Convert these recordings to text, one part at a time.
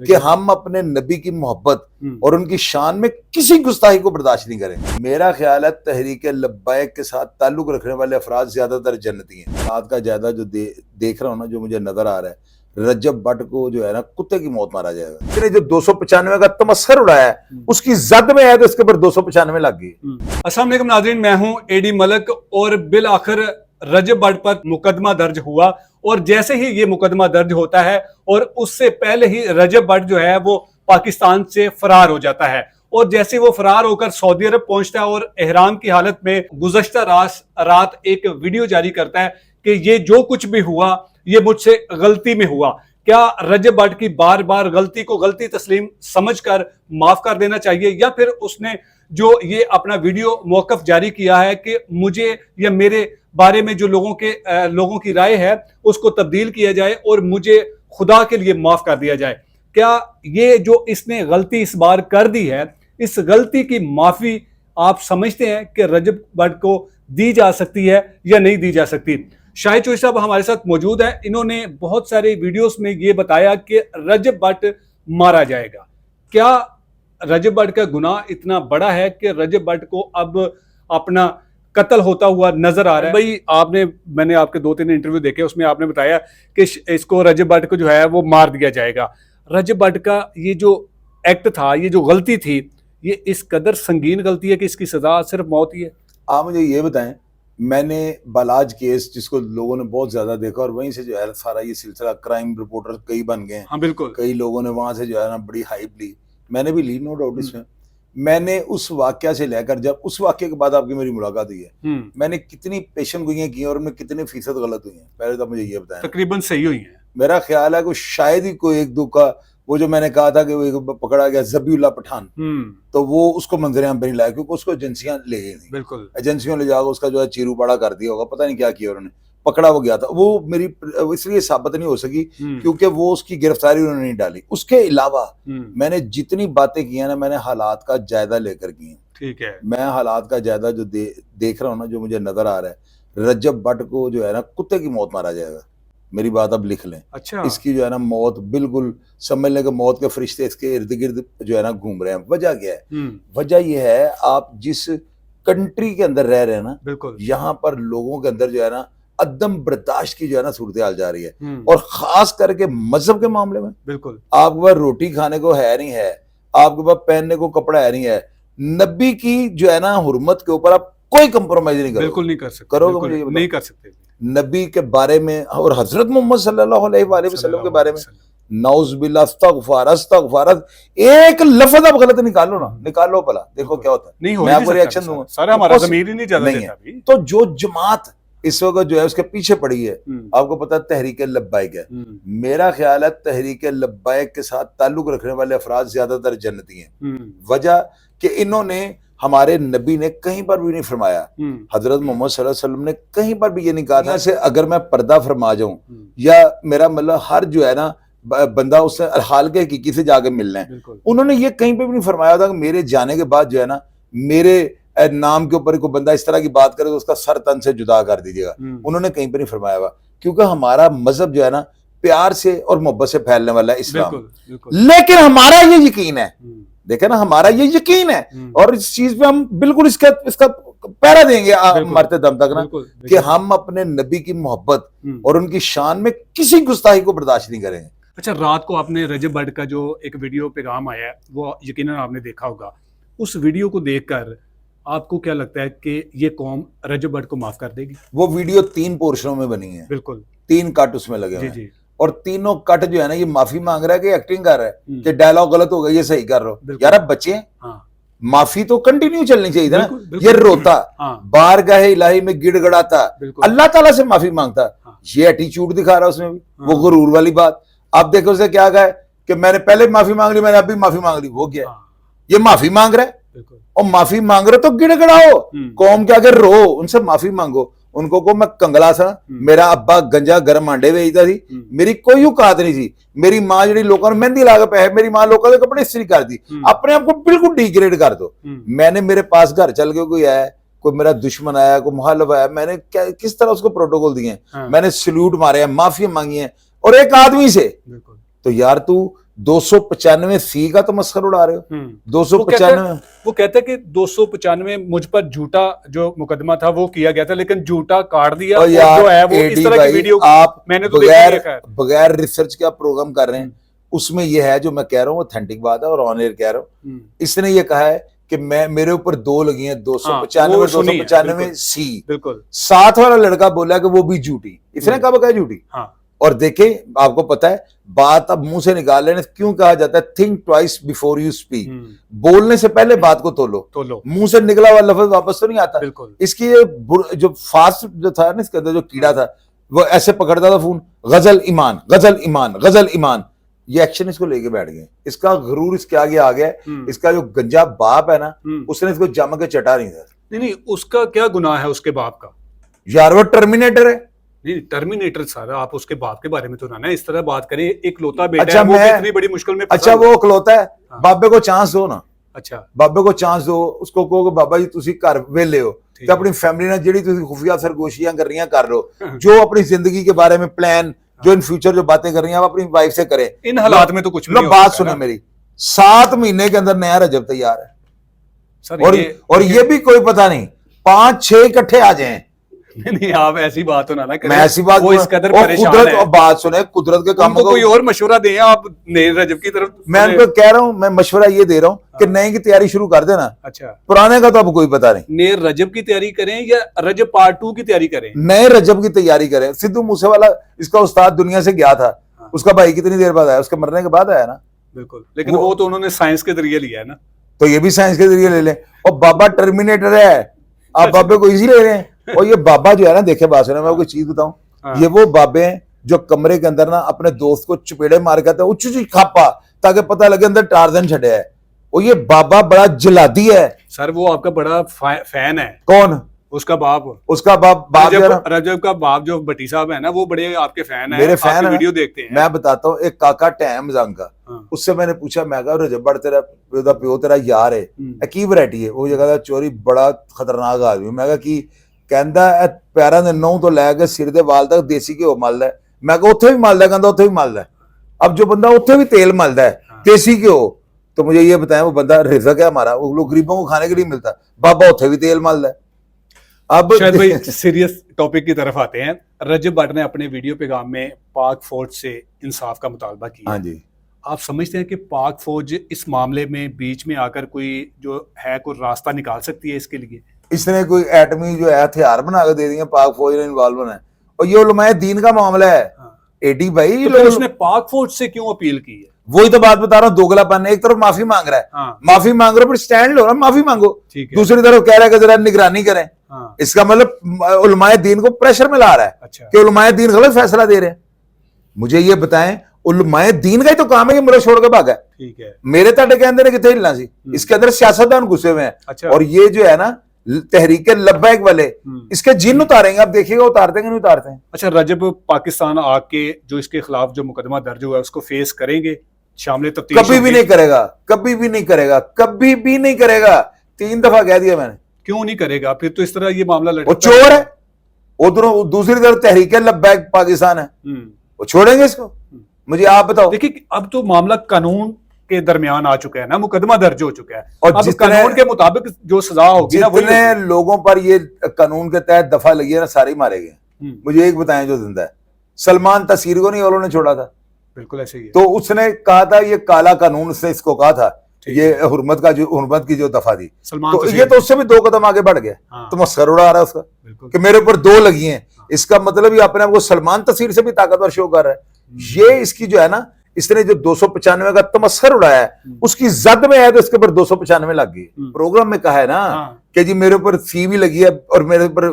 कि हम अपने नबी की मोहब्बत और उनकी शान में किसी गुस्ताखी को बर्दाश्त नहीं करेंगे। मेरा ख्याल है तहरीक लब्बैक के साथ ताल्लुक रखने वाले अफराद ज्यादातर जन्नती हैं। रात का ज्यादा जो देख रहा हूँ ना, जो मुझे नजर आ रहा है, रजब भट्ट को जो है ना कुत्ते की मौत मारा जाएगा। इसने जो 295 का तमस्खर उड़ाया है उसकी जद में है तो इसके ऊपर 295 लग गई। अस्सलाम वालेकुम नाज़रीन, मैं हूं एडी मलक और बिल आखिर रजब भट्ट पर मुकदमा दर्ज हुआ। और जैसे ही ये मुकदमा दर्ज होता है और उससे पहले ही रजब भट्ट जो है वो पाकिस्तान से फरार हो जाता है। और जैसे वो फरार होकर सऊदी अरब पहुंचता है और एहराम की हालत में गुज़श्ता रात एक वीडियो जारी करता है कि ये जो कुछ भी हुआ ये मुझसे गलती में हुआ। क्या रजब भट्ट की बार बार गलती को गलती तस्लीम समझकर माफ कर देना चाहिए, या फिर उसने जो ये अपना वीडियो मौकफ जारी किया है कि मुझे या मेरे बारे में जो लोगों की राय है उसको तब्दील किया जाए और मुझे खुदा के लिए माफ कर दिया जाए? क्या ये जो इसने गलती इस बार कर दी है, इस गलती की माफी आप समझते हैं कि रजब भट्ट को दी जा सकती है या नहीं दी जा सकती? शाहिद चौधरी साहब हमारे साथ मौजूद है। इन्होंने बहुत सारे वीडियोस में ये बताया कि रजब भट्ट मारा जाएगा। क्या रजब भट्ट का गुनाह इतना बड़ा है कि रजब भट्ट को अब अपना कत्ल होता हुआ नजर आ रहा है? भाई मैंने आपके 2-3 इंटरव्यू देखे, उसमें आपने बताया कि इसको रजब भट्ट को जो है वो मार दिया जाएगा। रजब भट्ट का ये जो एक्ट था, ये जो गलती थी, ये इस कदर संगीन गलती है कि इसकी सजा सिर्फ मौत ही है। आप मुझे ये बताएं, मैंने बालाज केस जिसको लोगों ने बहुत ज्यादा देखा और वहीं से जो है सारा ये सिलसिला क्राइम रिपोर्टर कई बन गए हैं। हाँ बिल्कुल, कई लोगों ने वहां से जो है ना बड़ी हाइप ली, मैंने भी ली, नो डाउट इसमें। मैंने उस वाक्य से लेकर जब उस वाक्य के बाद आपकी मेरी मुलाकात हुई है, मैंने कितनी पेशन गोइयां की और उनमें कितने फीसद गलत हुई हैं, पहले तो मुझे ये बताएं। तकरीबन सही हुई है। मेरा ख्याल है कि शायद ही कोई एक दो का, वो जो मैंने कहा था कि वो पकड़ा गया जबीउल्ला पठान, तो वो उसको मंजर आम पे नहीं लाया क्योंकि उसको एजेंसियां ले गई थी। बिल्कुल, एजेंसियों ले जाकर उसका जो है चीरू पाड़ा कर दिया होगा, पता नहीं क्या किया उन्होंने, पकड़ा वो गया था। वो मेरी इसलिए साबित नहीं हो सकी क्योंकि वो उसकी गिरफ्तारी उन्होंने नहीं डाली। उसके अलावा मैंने जितनी बातें की हैं ना, मैंने हालात का जायजा लेकर की हैं। ठीक है, मैं हालात का जायजा जो देख रहा हूँ ना, जो मुझे नजर आ रहा है, रजब भट्ट को जो है ना कुत्ते की मौत मारा जाएगा। मेरी बात अब लिख लें। अच्छा, इसकी जो है ना मौत बिल्कुल समझ लें कि मौत के फरिश्ते इसके इर्द गिर्द जो है ना घूम रहे हैं। वजह क्या है? वजह यह है, आप जिस कंट्री के अंदर रह रहे हैं ना, बिल्कुल, यहाँ पर लोगों के अंदर जो है ना अदम बर्दाश्त की जो है ना सूरत हाल जा रही है, और खास करके मजहब के मामले में। बिल्कुल, आपके पास रोटी खाने को है नहीं है, आपके पास पहनने को कपड़ा है नहीं है, नबी की जो है ना हुर्मत के ऊपर आप कोई कंप्रोमाइज नहीं करोगे। बिल्कुल नहीं कर सकते। करोगे? मुझे नहीं कर सकते। नबी के बारे में और हजरत मोहम्मद सल्लल्लाहु अलैहि वसल्लम के बारे में नाउज़ बिल्लाह, अस्तगफार, एक लफ्ज आप गलत निकालो ना, निकालो भला, देखो क्या होता है। नहीं हो, मैं आपको रिएक्शन दूंगा, सारा हमारा ज़मीर ही नहीं ज्यादा देता अभी। तो जो जमात इस वक्त जो है उसके पीछे पड़ी है, आपको पता है तहरीक लब्बैक है। मेरा ख्याल है तहरीक लब्बैक के साथ ताल्लुक रखने वाले अफराद ज्यादातर जन्नती हैं। वजह कि इन्होंने, हमारे नबी ने कहीं पर भी नहीं फरमाया, हजरत मोहम्मद सल्लल्लाहु अलैहि वसल्लम ने कहीं पर भी ये नहीं कहा था से अगर मैं पर्दा फरमा जाऊं या मेरा मतलब हर जो है ना बंदा उससे हाल के हकीकी से जाके मिलना है, उन्होंने ये कहीं पे भी नहीं फरमाया था कि मेरे जाने के बाद जो है ना मेरे नाम के ऊपर कोई बंदा इस तरह की बात करे तो उसका सर तन से जुदा कर दीजिएगा। उन्होंने कहीं पे नहीं फरमाया हुआ, क्योंकि हमारा मजहब जो है ना प्यार से और मोहब्बत से फैलने वाला है, इस्लाम। लेकिन हमारा ये यकीन है, देखे ना, हमारा ये यकीन है और इस चीज पे हम बिल्कुल इसका पहरा देंगे मरते दम तक ना, कि हम अपने नबी की मोहब्बत और उनकी शान में किसी गुस्ताखी को बर्दाश्त नहीं करेंगे। अच्छा, रात को आपने रजब भट्ट का जो एक वीडियो पैगाम आया है वो यकीनन आपने देखा होगा। उस वीडियो को देखकर आपको क्या लगता है कि ये कौम रजब भट्ट को माफ कर देगी? वो वीडियो 3 पोर्शनों में बनी है, बिल्कुल 3 कट उसमें लगे हुए हैं, और तीनों कट जो है ना ये माफी मांग रहा है कि एक्टिंग कर रहा है कि डायलॉग गलत हो गया, ये सही कर रहे हो। यार अब बच्चे हैं, माफी तो कंटिन्यू चलनी चाहिए ना। ये रोता, बारगाह इलाही में गिड़गड़ाता, अल्लाह ताला से माफी मांगता, ये एटीट्यूड दिखा रहा है उसमें भी, वो गुरूर वाली बात। अब देखो उसे क्या कहा कि मैंने पहले माफी मांग ली, मैंने अभी माफी मांग ली, वो क्या? ये माफी मांग रहा है, और माफी मांग रहे तो गिड़गड़ाओ, कौम के आगे रो, उनसे माफी मांगो। उनको को मैं कंगला सा, मेरा अब्बा गंजा गरम आंडे बेचता थी, मेरी कोई औकात नहीं थी, मेरी माँ जी लोगों ने मेहंदी ला के पैसे, मेरी माँ लोगों के कपड़े इस्त्री कर दी, अपने आप को बिल्कुल डिग्रेड कर दो। मैंने मेरे पास घर चल के कोई आया, कोई मेरा दुश्मन आया, कोई मुखालिफ आया, मैंने क्या किस तरह उसको प्रोटोकॉल दिए, मैंने सल्यूट मारे हैं, माफी मांगी है, और एक आदमी से। तो यार तू 295C का तो मस्खर उड़ा रहे हो। 295 वो कहते हैं कि 295 मुझ पर झूठा जो मुकदमा था वो किया गया था, लेकिन झूठा काट दिया। और यार जो है वो इस तरह की वीडियो आप मैंने तो बगैर रिसर्च का प्रोग्राम कर रहे हैं। उसमें ये है जो मैं कह रहा हूँ ऑथेंटिक बात है और ऑन एयर कह रहा हूँ। इसने ये कहा है कि मेरे ऊपर 2 लगी हैं, 295C। बिल्कुल। साथ वाला लड़का बोला कि वो भी झूठी। इसने कब कहा झूठी? और देखें, आपको पता है बात अब मुंह से निकाल लेने, क्यों कहा जाता है think twice before you speak. बोलने से पहले बात को तोलो। मुंह से निकला हुआ लफ्ज वापस तो नहीं आता। इसकी जो फास्ट जो था ना, इसके अंदर जो कीड़ा था, वो ऐसे पकड़ता था फोन, गजल ईमान, गजल ईमान, गजल ईमान। ये एक्शन इसको लेके बैठ गए। इसका गरूर इसके आगे आ गया। इसका जो गंजा बाप है ना, उसने इसको जम के चटा नहीं था। नहीं, उसका क्या गुनाह है उसके बाप का? यार वो टर्मिनेटर है। नहीं, टर्मिनेटर सारा आप उसके बाप के बारे में तो ना इस तरह बात करें। एक लौता बेटा है, वो इतनी बड़ी मुश्किल में। अच्छा, वो इकलौता है। बाबे को चांस दो ना। अच्छा, बाबे को चांस दो। उसको कहो बाबा जी तुसी घर वेले हो तो अपनी फैमिली ने जेडी तुसी खुफिया सरगोशियां कर रही हैं कर लो। जो अपनी जिंदगी के बारे में प्लान, जो इन फ्यूचर जो बातें कर रही हैं, आप अपनी वाइफ से करें। इन हालात में तो कुछ नहीं। बात सुने मेरी, 7 महीने के अंदर नया रजब तैयार है सर। और ये भी कोई पता नहीं 5-6 इकट्ठे आ जाएं। नहीं, आप ऐसी बात हो ना करें। मैं ऐसी बात वो इस कदर परेशान है। बात सुने, कुदरत के काम को कोई और मशवरा दें आप नए रजब की तरफ। मैं उनको कह रहा हूं, मैं मशवरा ये दे रहा हूं कि नए की तैयारी शुरू कर देना। अच्छा, पुराने का तो अब कोई पता नहीं। नए रजब की तैयारी करें या रजब पार्ट 2 की तैयारी करें? नए रजब की तैयारी करें। सिद्धू मूसेवाला इसका उस्ताद दुनिया से गया था। उसका भाई कितनी देर बाद आया? उसके मरने के बाद आया ना। बिल्कुल, लेकिन वो तो उन्होंने साइंस के जरिए लिया है ना। तो ये भी साइंस के जरिए ले लें। और बाबा टर्मिनेटर है, आप बाबे को इजी ले रहे हैं। और ये बाबा जो है ना, देखे बात सुने, मैं आपको चीज बताऊं, ये वो बाबे हैं जो कमरे के अंदर ना अपने दोस्त को चपेड़े मार के उच्च खापा ताकि पता लगे अंदर टार्जन छड़े है। और ये बाबा बड़ा जलादी है सर। वो आपका बड़ा फैन है। कौन? उसका बाप रजब का बाप जो भट्टी साहब है ना, वो बड़े आपके फैन है। मेरे फैन है, वीडियो देखते हैं। मैं बताता हूँ, एक काका टैम जंग का, उससे मैंने पूछा, मैं कहा रजब बड़ तेरा प्यो तेरा यार है, की वैरायटी है? वो जगह चोरी बड़ा खतरनाक आदमी। मैं कहा कि कहंदा पैरां दे नौं तो लैके सिर दे वाल तक देसी घ्यो मलदा है। मैं कहा उत्थे भी मलदा? कहंदा उत्थे भी मलदा है। अब जो बंदा उत्थे भी तेल मलदा है देसी घ्यो, तो मुझे ये बताएं वो बंदा रिज़्क है हमारा? वो लोग गरीबों को खाने के लिए मिलता, बाबा उत्थे भी तेल मलदा है। अब शायद भाई सीरियस टॉपिक की तरफ आते हैं। रजब भट्ट ने अपने वीडियो पैगाम में पाक फौज से इंसाफ का मुतालबा किया। हाँ जी। आप समझते हैं कि पाक फौज इस मामले में बीच में आकर कोई जो है कोई रास्ता निकाल सकती है इसके लिए? इसने कोई एटमी जो है हथियार बना के दे दिए, पाक फौज ने इन्वॉल्व होना है। और ये उलमाए दीन का मामला है। एडी भाई, तो उसने पाक फौज से क्यों अपील की है? वही तो बात बता रहा हूँ, दोगलापन। एक तरफ माफी मांग रहा है, माफी मांग रहे हो, फिर स्टैंड लो ना, माफी मांगो। दूसरी तरफ कह रहा है कि जरा निगरानी करें। इसका मतलब उलमाए दीन को प्रेशर में ला रहा है। अच्छा। कि उलमाए दीन गलत फैसला दे रहे हैं। मुझे ये बताएं, उलमाए दीन का ही तो काम है कि मुल्क छोड़ के भागा। ठीक है, मेरे तड़े के अंदर कितने हिलना सी, इसके अंदर सियासतदान घुसे हुए हैं। अच्छा। और ये जो है ना तहरीके लब्बैक वाले, इसके जिन उतारेंगे, आप देखिएगा उतारते नहीं उतारते हैं। अच्छा, रजब पाकिस्तान आके जो इसके खिलाफ जो मुकदमा दर्ज हुआ है उसको फेस करेंगे? शामिल तफ्तीश कभी भी नहीं करेगा, कभी भी नहीं करेगा, कभी भी नहीं करेगा। 3 दफा कह दिया मैंने। क्यों नहीं करेगा? फिर तो इस तरह ये मामला वो चोर है। उधरों दूसरी तरफ तहरीके लब्बैक पाकिस्तान है, वो छोड़ेंगे इसको? मुझे आप बताओ। देखिए, अब तो मामला कानून के दरमियान आ चुका है ना, मुकदमा दर्ज हो चुका है। और अब कानून के मुताबिक जो सजा होगी ना, जितने लोगों पर ये कानून के तहत दफा लगी है ना, सारे मारे गए। मुझे एक बताएं जो जिंदा है। सलमान तस्वीर को नहीं उन्होंने छोड़ा था? बिल्कुल ऐसे ही है। तो उसने कहा था ये काला कानून, उसने इसको कहा था ये हुर्मत की जो दफा थी, तो ये तो उससे भी 2 कदम आगे बढ़ गया। तो मस्कर उड़ा रहा है उसका कि मेरे ऊपर 2 लगी हैं। इसका मतलब ये अपने आप को सलमान तस्वीर से भी ताकतवर शो कर रहा है। ये इसकी जो है ना, इसने जो 295 का तमस्खर उड़ाया है, उसकी जद में है तो इसके ऊपर 295 लग गई। प्रोग्राम में कहा है ना कि जी मेरे ऊपर सी भी लगी है और मेरे ऊपर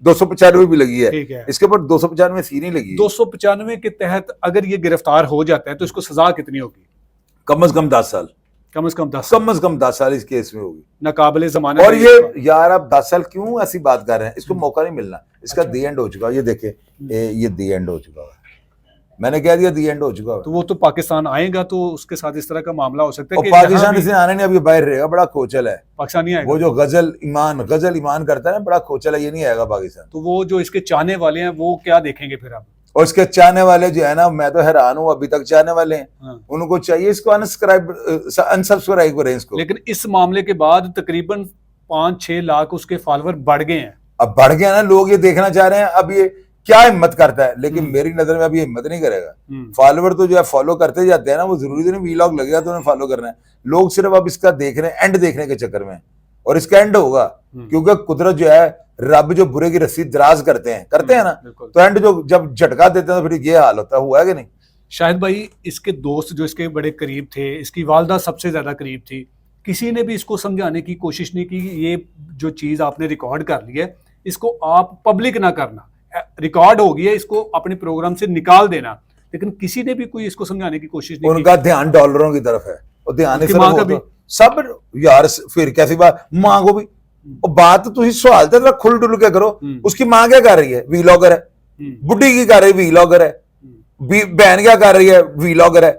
295 भी लगी है, इसके ऊपर 295 सी नहीं लगी। 295 के तहत अगर ये गिरफ्तार हो जाता है तो इसको सजा कितनी होगी? कम से कम 10 साल। कम से कम 10 साल इस केस में होगी, नाकाबिले ज़मानत। और ये यार आप 10 साल क्यों ऐसी बात कर रहे हैं? इसको मौका नहीं मिलना। इसका दी एंड हो चुका। ये देखे, ये दी एंड हो चुका है। मैंने कह दिया दी एंड हो चुका है। तो वो तो पाकिस्तान आएगा तो उसके साथ इस तरह का मामला हो सकता है कि पाकिस्तान इसने आने नहीं, अभी बाहर रहेगा। बड़ा खोचल है पाकिस्तानी आएगा। वो जो गजल ईमान करता है ना, बड़ा खोचल है, ये नहीं आएगा पाकिस्तान। तो वो जो इसके चाहने वाले हैं वो क्या देखेंगे फिर? अब और इसके चाहने वाले जो है ना, मैं तो हैरान हूं, अभी तक चाहने वाले हैं। हाँ। उनको चाहिए इसको अनसब्सक्राइब करें इसको। लेकिन इस मामले के बाद तकरीबन 5-6 लाख उसके फॉलोअर बढ़ गए हैं। अब बढ़ गया ना, लोग ये देखना चाह रहे हैं अब ये क्या हिम्मत करता है, लेकिन मेरी नजर में अभी हिम्मत नहीं करेगा। फॉलोवर तो जो है फॉलो करते जाते हैं ना, वो जरूरी तो नहीं वीलॉग लगेगा तो उन्हें फॉलो करना है। लोग सिर्फ अब इसका देख रहे हैं, एंड देखने के चक्कर में, और इसका एंड होगा, क्योंकि कुदरत जो है, रब जो बुरे की रस्सी दराज करते हैं ना, तो एंड जो जब झटका देते हैं तो फिर ये हाल होता है। हुआ है कि नहीं? शाहिद भाई, इसके दोस्त जो इसके बड़े करीब थे, इसकी वालदा सबसे ज्यादा करीब थी, किसी ने भी इसको समझाने की कोशिश नहीं की, ये जो चीज आपने रिकॉर्ड कर ली है इसको आप पब्लिक ना करना, रिकॉर्ड हो गई है, इसको अपने प्रोग्राम से निकाल देना, लेकिन किसी ने भी कोई इसको समझाने की कोशिश नहीं उनका ध्यान डॉलरों की तरफ है, और ध्यान मां का भी सब यार, फिर कैसी बात, मां को भी बात तो सवाल तो खुल डुल के करो। उसकी मां क्या कर रही है? वीलॉगर है। बुढ़ी की कर रही है? वीलॉगर है। बहन क्या कर रही है? वीलॉगर है।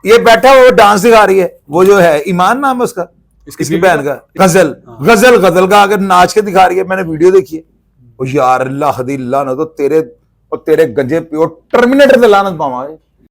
ये बैठा वो डांस दिखा रही है, वो जो है ईमान नाम है उसका, इसकी बहन का, गजल का अगर नाच के दिखा रही है, मैंने वीडियो देखी है। यार अल्लाह दी लानत तो तेरे गंजे पियो टर्मिनेटर से लानत पावा।